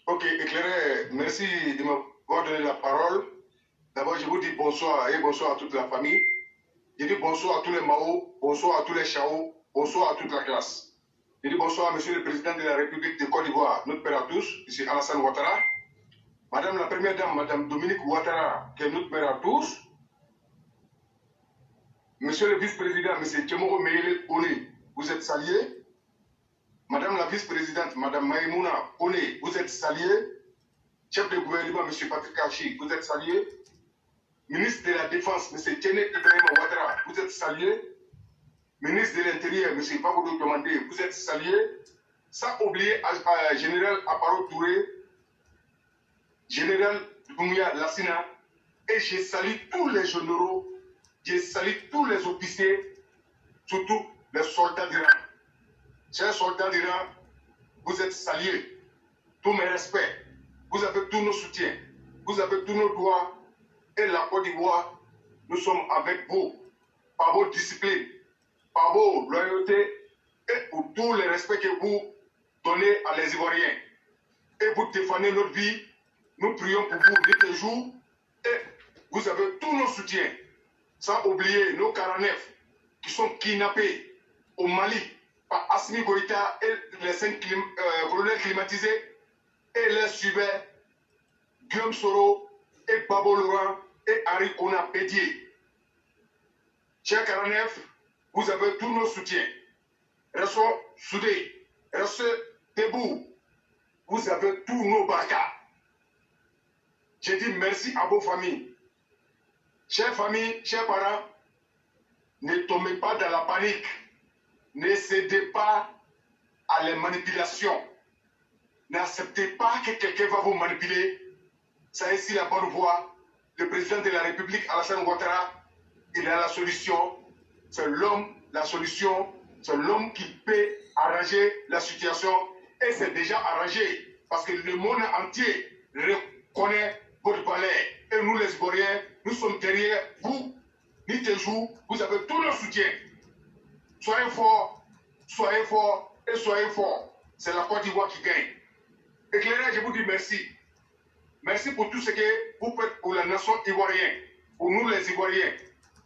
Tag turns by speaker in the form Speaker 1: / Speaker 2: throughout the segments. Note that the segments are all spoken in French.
Speaker 1: Ok, éclairé, merci de m'avoir donné la parole. D'abord, je vous dis bonsoir et bonsoir à toute la famille. Je dis bonsoir à tous les Mao, bonsoir à tous les Chao, bonsoir à toute la classe. Je dis bonsoir à Monsieur le Président de la République de Côte d'Ivoire, notre père à tous, M. Alassane Ouattara. Madame la Première Dame, Madame Dominique Ouattara, qui est notre père à tous. Monsieur le Vice-président, M. Tchemoro Meïle Oné, vous êtes salué. Madame la Vice-présidente, Madame Maïmouna Oné, vous êtes salué. Chef de gouvernement, M. Patrick Kachi, vous êtes salué. Ministre de la Défense, M. Tchéné Ibrahim Ouattara, vous êtes salué. Ministre de l'Intérieur, M. Baboudou Domandé, vous êtes salué. Sans oublier Général Aparo Touré, Général Doumia Lassina, et je salue tous les généraux, je salue tous les officiers, surtout les soldats d'Iran. Chers soldats d'Iran, vous êtes salués. Tous mes respects. Vous avez tous nos soutiens. Vous avez tous nos droits. Et la Côte d'Ivoire, nous sommes avec vous. Par vos disciplines, par vos loyautés et pour tous les respects que vous donnez à les Ivoiriens. Et vous défendez notre vie. Nous prions pour vous nuit et jour. Et vous avez tous nos soutiens. Sans oublier nos 49 qui sont kidnappés au Mali par Assimi Goïta et les 5 colonels climatisés et les suivants Guillaume Soro et Babo Laurent et Henri Kona Pédier. Chers 49, vous avez tous nos soutiens. Restons soudés, restez debout. Vous avez tous nos barcas. Je dis merci à vos familles. Chers familles, chers parents, ne tombez pas dans la panique. Ne cédez pas à les manipulations. N'acceptez pas que quelqu'un va vous manipuler. C'est ici la bonne voie. Le président de la République, Alassane Ouattara, il a la solution. C'est l'homme, la solution. C'est l'homme qui peut arranger la situation. Et c'est déjà arrangé. Parce que le monde entier reconnaît votre valeur. Et nous, les Ivoiriens, nous sommes derrière vous. Nuit et jour, vous avez tous nos soutiens. Soyez forts et soyez forts. C'est la Côte d'Ivoire qui gagne. Éclairé, je vous dis merci. Merci pour tout ce que vous faites pour la nation ivoirienne, pour nous les Ivoiriens.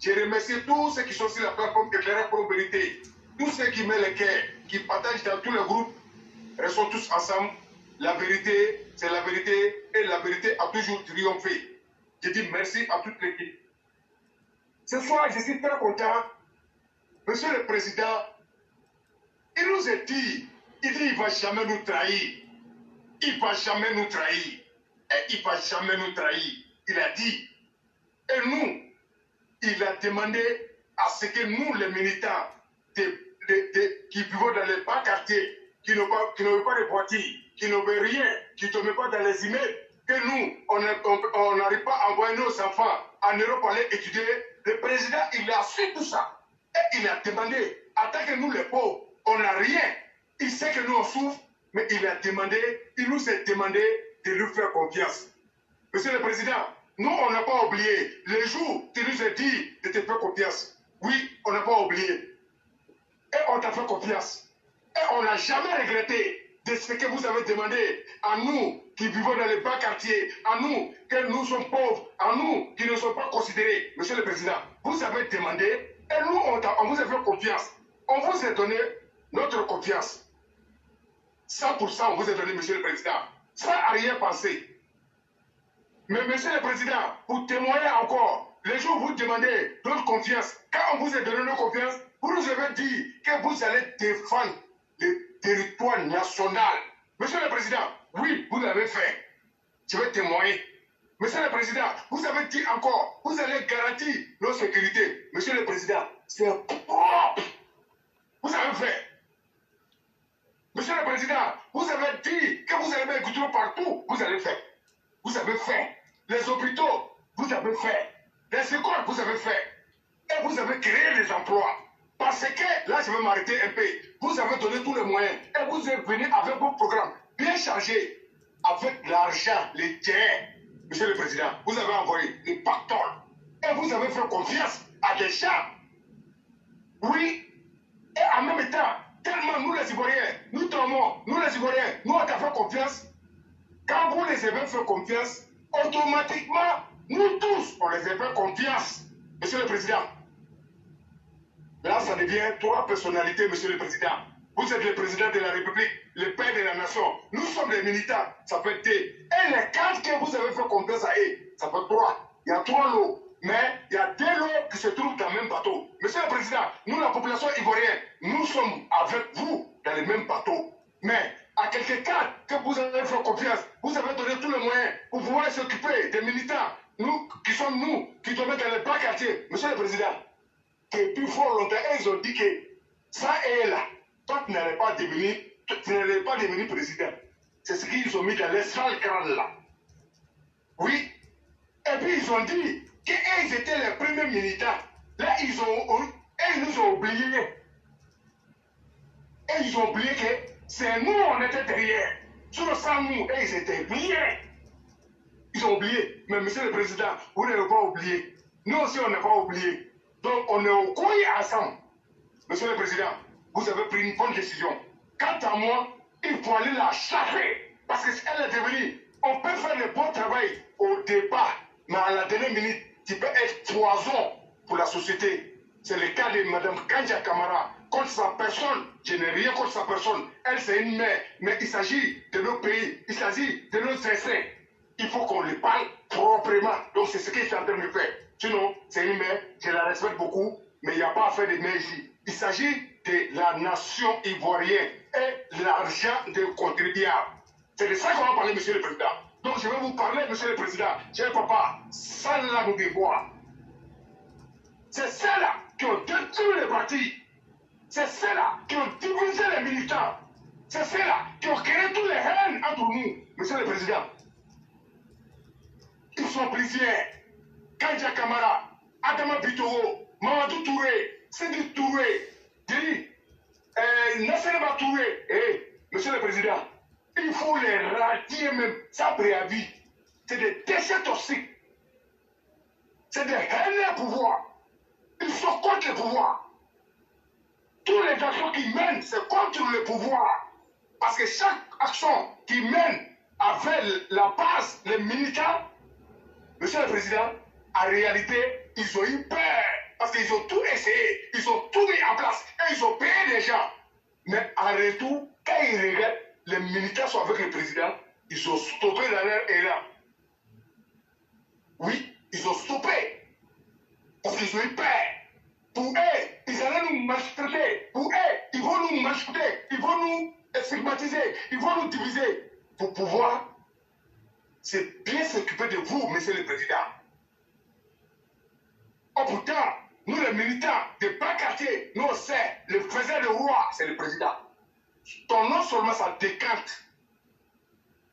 Speaker 1: Je remercie tous ceux qui sont sur la plateforme Éclairé pour la vérité. Tous ceux qui mettent les cœurs, qui partagent dans tous les groupes. Restons tous ensemble. La vérité, c'est la vérité et la vérité a toujours triomphé. Je dis merci à toute l'équipe. Ce soir, je suis très content. Monsieur le Président, il nous a dit, il ne va jamais nous trahir. Il ne va jamais nous trahir. Et il ne va jamais nous trahir. Il a dit. Et nous, il a demandé à ce que nous, les militants, qui vivons dans les bas quartiers, qui n'ont pas de voiture, qui n'ont rien, qui ne tombent pas dans les immeubles, que nous, on n'arrive pas à envoyer nos enfants en Europe pour aller étudier. Le président, il a su tout ça. Et il a demandé, en tant que nous les pauvres, on n'a rien. Il sait que nous on souffre, mais il nous a demandé de lui faire confiance. Monsieur le Président, nous on n'a pas oublié. Le jour où tu nous as dit de te faire confiance, oui, on n'a pas oublié. Et on t'a fait confiance. Et on n'a jamais regretté de ce que vous avez demandé à nous qui vivons dans les bas quartiers, à nous que nous sommes pauvres, à nous qui ne sommes pas considérés. Monsieur le Président, vous avez demandé et nous on vous a fait confiance. On vous a donné notre confiance. 100% on vous a donné, Monsieur le Président, sans rien penser. Mais Monsieur le Président, pour témoigner encore, les jours où vous demandez notre confiance, quand on vous a donné notre confiance, vous nous avez dit que vous allez défendre le territoire national. Monsieur le Président, oui, vous l'avez fait. Je vais témoigner. Monsieur le Président, vous avez dit encore, vous allez garantir nos sécurités. Monsieur le Président, c'est propre. Vous avez fait. Monsieur le Président, vous avez dit que vous allez mettre goudron partout. Vous avez fait. Vous avez fait. Les hôpitaux, vous avez fait. Les écoles, vous avez fait. Et vous avez créé des emplois. Parce que, là je vais m'arrêter un peu, vous avez donné tous les moyens. Et vous êtes venu avec vos programmes bien chargés. Avec l'argent, les terres. Monsieur le Président, vous avez envoyé des pactoles. Et vous avez fait confiance à des gens. Oui. Et en même temps, tellement nous les Ivoiriens, nous tombons, nous les Ivoiriens, nous on t'a fait confiance. Quand vous les avez fait confiance, automatiquement, nous tous, on les a fait confiance. Monsieur le Président, là, ça devient 3 personnalités, Monsieur le Président. Vous êtes le président de la République, le père de la nation. Nous sommes des militants, ça fait 2. Et les 4 que vous avez fait confiance à eux, ça fait 3. Il y a 3 lots. Mais il y a 2 lots qui se trouvent dans le même bateau. Monsieur le Président, nous, la population ivoirienne, nous sommes avec vous dans le même bateau. Mais à quelques cas que vous avez fait confiance, vous avez donné tous les moyens pour pouvoir s'occuper des militants, nous qui sommes qui tombons dans les bas quartiers. Monsieur le Président, depuis fort longtemps, ils ont dit que ça et là, toi tu n'allais pas devenir président. C'est ce qu'ils ont mis dans les sales crânes là. Oui. Et puis ils ont dit qu'ils étaient les premiers militants. Là, ils nous ont oubliés. Et ils ont oublié que c'est nous, on était derrière. Sur le sang, nous, et ils étaient oubliés. Ils ont oublié. Mais Monsieur le Président, vous n'avez pas oublié. Nous aussi, on n'a pas oublié. Donc, on est au coin ensemble. Monsieur le Président, vous avez pris une bonne décision. Quant à moi, il faut aller la chaffer. Parce qu'elle est devenue. On peut faire le bon travail au départ, mais à la dernière minute, tu peux être poison pour la société. C'est le cas de Mme Kandja Camara. Contre sa personne, je n'ai rien contre sa personne. Elle, c'est une mère. Mais il s'agit de nos pays, il s'agit de nos essais. Il faut qu'on lui parle proprement. Donc, c'est ce qu'il est en train de faire. Sinon, c'est une mère, je la respecte beaucoup, mais il n'y a pas à faire de mère ici. Il s'agit de la nation ivoirienne et l'argent des contribuables. C'est de ça qu'on va parler, Monsieur le Président. Donc, je vais vous parler, Monsieur le Président. Cher papa, ça là nous déboire. C'est ceux-là qui ont détruit les partis. C'est ceux-là qui ont divisé les militants. C'est ceux-là qui ont créé toutes les haines entre nous. Monsieur le Président, ils sont prisonniers. Kandja Camara, Adama Bitoro, Mamadou Touré, Sidi Touré, Nasserba Touré. Monsieur le Président, il faut les radier même sans préavis. C'est des déchets toxiques. C'est des haines au pouvoir. Ils sont contre le pouvoir. Toutes les actions qu'ils mènent, c'est contre le pouvoir. Parce que chaque action qu'ils mènent avec la base, les militants, Monsieur le Président, en réalité, ils ont eu peur. Parce qu'ils ont tout essayé. Ils ont tout mis en place. Et ils ont payé les gens. Mais en retour, quand ils regardent, les militaires sont avec le président, ils ont stoppé dans leur élan. Oui, ils ont stoppé. Parce qu'ils ont eu peur. Pour eux, ils allaient nous maltraiter. Pour eux, ils vont nous maltraiter. Ils vont nous stigmatiser. Ils vont nous diviser. Pour pouvoir c'est bien s'occuper de vous, Monsieur le Président. Oh pourtant, nous les militants de bas quartier, nous on sait, le faisait le roi, c'est le président. Ton nom seulement ça décante.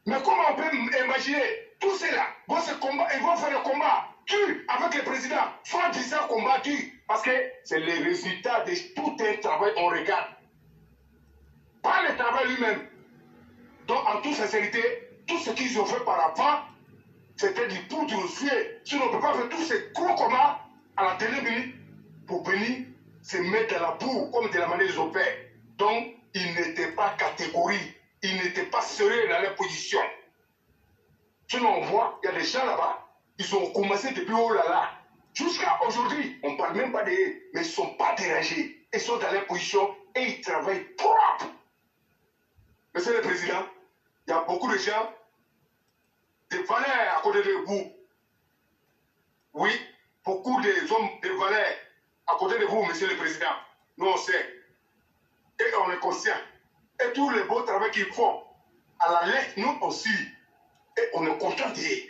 Speaker 1: Mais comment on peut imaginer tous ceux-là vont se combattre, ils vont faire le combat tu avec le président, soi-disant combattu, parce que c'est le résultat de tout un travail on regarde. Pas le travail lui-même. Donc en toute sincérité, tout ce qu'ils ont fait par avant, c'était du poudre aux yeux. Sinon, on ne peut pas faire tous ces gros combats à la dernière minute pour venir se mettre dans la boue comme de la manière ils ont fait. Donc, ils n'étaient pas catégorie, ils n'étaient pas sérieux dans leur position. Sinon, on voit, il y a des gens là-bas, ils ont commencé depuis oh là là. Jusqu'à aujourd'hui, on ne parle même pas d'eux, mais ils ne sont pas dérangés. Ils sont dans leur position et ils travaillent propre. Monsieur le Président, il y a beaucoup de gens, des valeurs à côté de vous. Oui, beaucoup des hommes de valeurs à côté de vous, Monsieur le Président. Nous, on sait. Et on est conscient. Et tout le beau travail qu'ils font, à la lettre, nous aussi. Et on est content d'eux.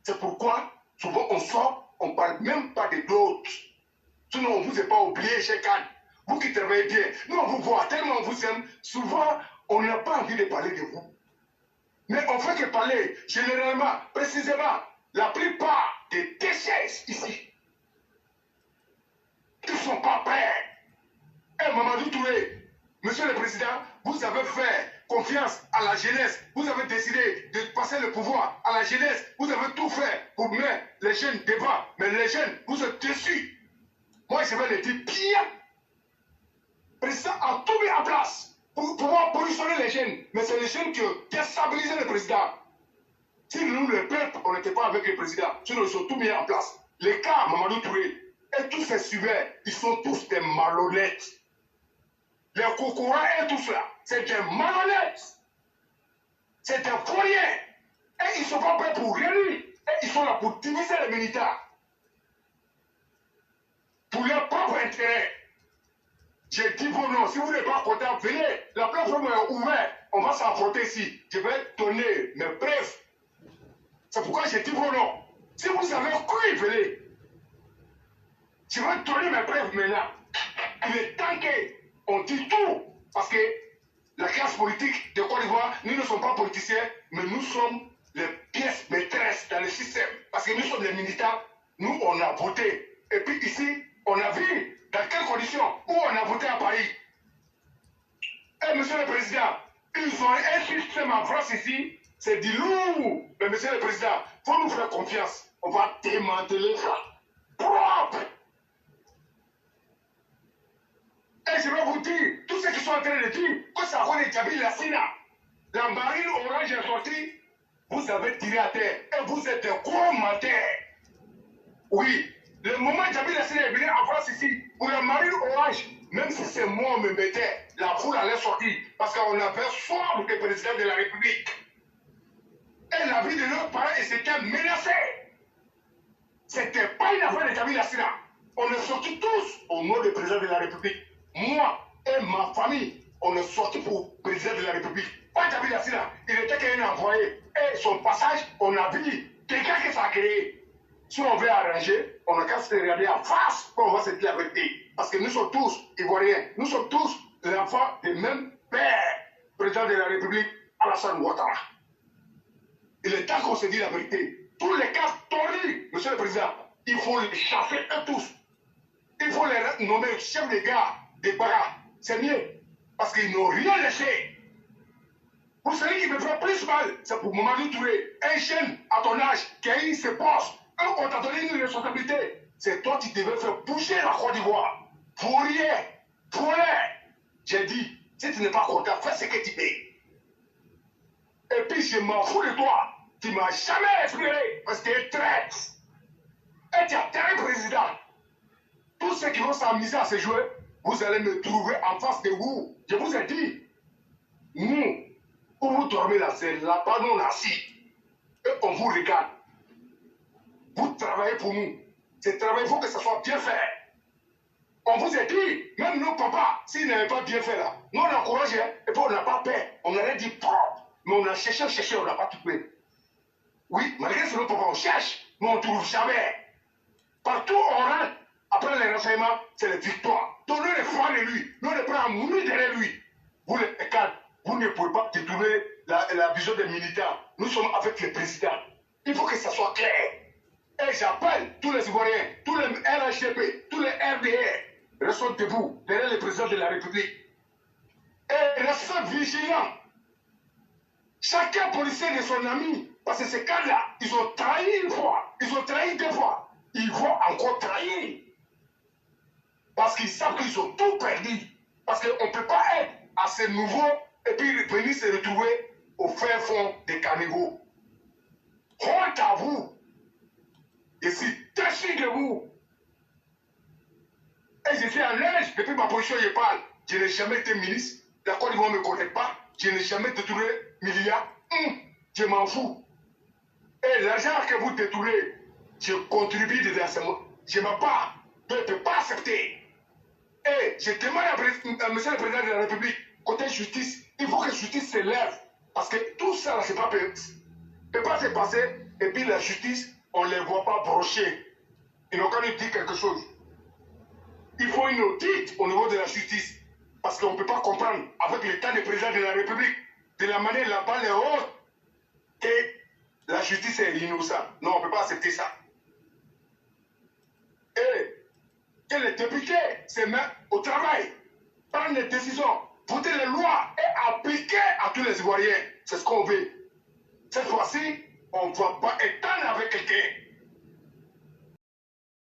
Speaker 1: C'est pourquoi, souvent, on sort, on ne parle même pas de d'autres. Sinon, on ne vous a pas oublié, Cheikh Anne. Vous qui travaillez bien, nous, on vous voit tellement, on vous aime. Souvent, on n'a pas envie de parler de vous. Mais on fait que parler, généralement, précisément, la plupart des déchets ici, ils ne sont pas prêts. Et Mamadou Touré, Monsieur le Président, vous avez fait confiance à la jeunesse. Vous avez décidé de passer le pouvoir à la jeunesse. Vous avez tout fait pour mettre les jeunes devant. Mais les jeunes, vous êtes déçus. Moi, je vais le dire pire. Le président a tout mis en place. pour pouvoir positionner les jeunes. Mais c'est les jeunes qui ont déstabilisé le président. Si nous, le peuple, on n'était pas avec le président, sinon ils sont tous mis en place. Les cas, Mamadou Touré, et tous ces suiveurs, ils sont tous des malhonnêtes. Les Kokora et tout cela, c'est des malhonnêtes. C'est des foyers. Et ils ne sont pas prêts pour rien. Et ils sont là pour diviser les militaires. Pour leur propre intérêt. J'ai dit bon non, si vous n'êtes pas content, venez. La plateforme est ouverte. On va s'affronter ici. Je vais donner mes preuves. C'est pourquoi j'ai dit bon non. Si vous avez cru, venez. Je vais donner mes preuves maintenant. Il est temps qu'on dit tout. Parce que la classe politique de Côte d'Ivoire, nous ne sommes pas politiciens, mais nous sommes les pièces maîtresses dans le système. Parce que nous sommes les militants. Nous, on a voté. Et puis ici, on a vu dans quelles conditions où on a voté à Paris. Et monsieur le Président, ils ont un système en France ici, c'est du lourd. Mais monsieur le Président, il faut nous faire confiance. On va démanteler ça. Propre. Et je vais vous dire, tous ceux qui sont en train de dire que ça va les Djabil Lassina, la marine orange est sortie, vous avez tiré à terre. Et vous êtes des gros menteurs. Oui. Le moment où Djabil Lassina est venu en France ici, pour la marine orange, même si c'est moi on me mettait, la foule allait sortir. Parce qu'on avait soif du président de la République. Et la vie de nos parents était menacée. C'était pas une affaire de Djabil Lassina. On est sortis tous au nom du président de la République. Moi et ma famille, on est sortis pour le président de la République. Pas Djabil Lassina. Il était qu'un envoyé. Et son passage, on a vu quelqu'un qui s'est créé. Si on veut arranger, on n'a qu'à se regarder en face pour on va se dire la vérité. Parce que nous sommes tous Ivoiriens. Nous sommes tous l'enfant du même père, président de la République, Alassane Ouattara. Il est temps qu'on se dise la vérité. Tous les cas tordus, monsieur le président, il faut les chasser eux tous. Il faut les nommer chef de gare des barras. C'est mieux. Parce qu'ils n'ont rien laissé. Pour celui qui me fait plus mal, c'est pour Mamadou Touré, un jeune à ton âge qui a eu ses postes. Eux, on t'a donné une responsabilité. C'est toi qui devais faire bouger la Côte d'Ivoire. Pour rien. Pour rien. J'ai dit, si tu n'es pas content, fais ce que tu fais. Et puis, je m'en fous de toi. Tu ne m'as jamais espéré parce que tu es traître. Et tu as terrain président. Tous ceux qui vont s'amuser à se jouer, vous allez me trouver en face de vous. Je vous ai dit, nous, où vous dormez là, c'est là-bas nous on assis. Et on vous regarde. Vous travaillez pour nous. Ce travail, il faut que ça soit bien fait. On vous a dit, même nos papas, s'ils n'avaient pas bien fait là, nous on encourageait, et puis on n'a pas peur. On aurait dit propre. Mais on a cherché, on n'a pas trouvé. Oui, malgré ce nos papas, on cherche, mais on ne trouve jamais. Partout où on rentre, après les renseignements, c'est les victoires. Donc nous, les foi de lui, nous, on est prêts à mourir derrière lui. Vous, les cadres, vous ne pouvez pas détourner la vision des militaires. Nous sommes avec le président. Il faut que ça soit clair. Et j'appelle tous les Ivoiriens, tous les RHDP, tous les RDR, restons debout derrière le président de la République. Et restons vigilants. Chacun policier de son ami, parce que ces cas-là, ils ont trahi une fois, ils ont trahi deux fois, ils vont encore trahir. Parce qu'ils savent qu'ils ont tout perdu. Parce qu'on ne peut pas être assez nouveau et puis venir se retrouver au fin fond des caniveaux. Honte à vous. Je suis déçu de vous. Et je suis à l'aise depuis ma position, je parle. Je n'ai jamais été ministre. La Côte d'Ivoire ne me connaît pas. Je n'ai jamais détourné milliards. Je m'en fous. Et l'argent que vous détournez, je contribue de versement. Je me bats. Je ne peux pas accepter. Et je demande à monsieur le président de la République, côté justice, il faut que la justice se lève. Parce que tout ça, ce n'est pas ne peut pas se passer. Et puis la justice, on ne les voit pas brocher. Ils n'ont qu'à nous dire quelque chose. Il faut une audite au niveau de la justice. Parce qu'on ne peut pas comprendre, avec l'état de président de la République, de la manière la balle est haute, que la justice est innocente. Non, on ne peut pas accepter ça. Et que les députés se mettent au travail, prennent des décisions, voter les lois et appliquer à tous les Ivoiriens. C'est ce qu'on veut. Cette fois-ci, on ne va pas étendre avec quelqu'un.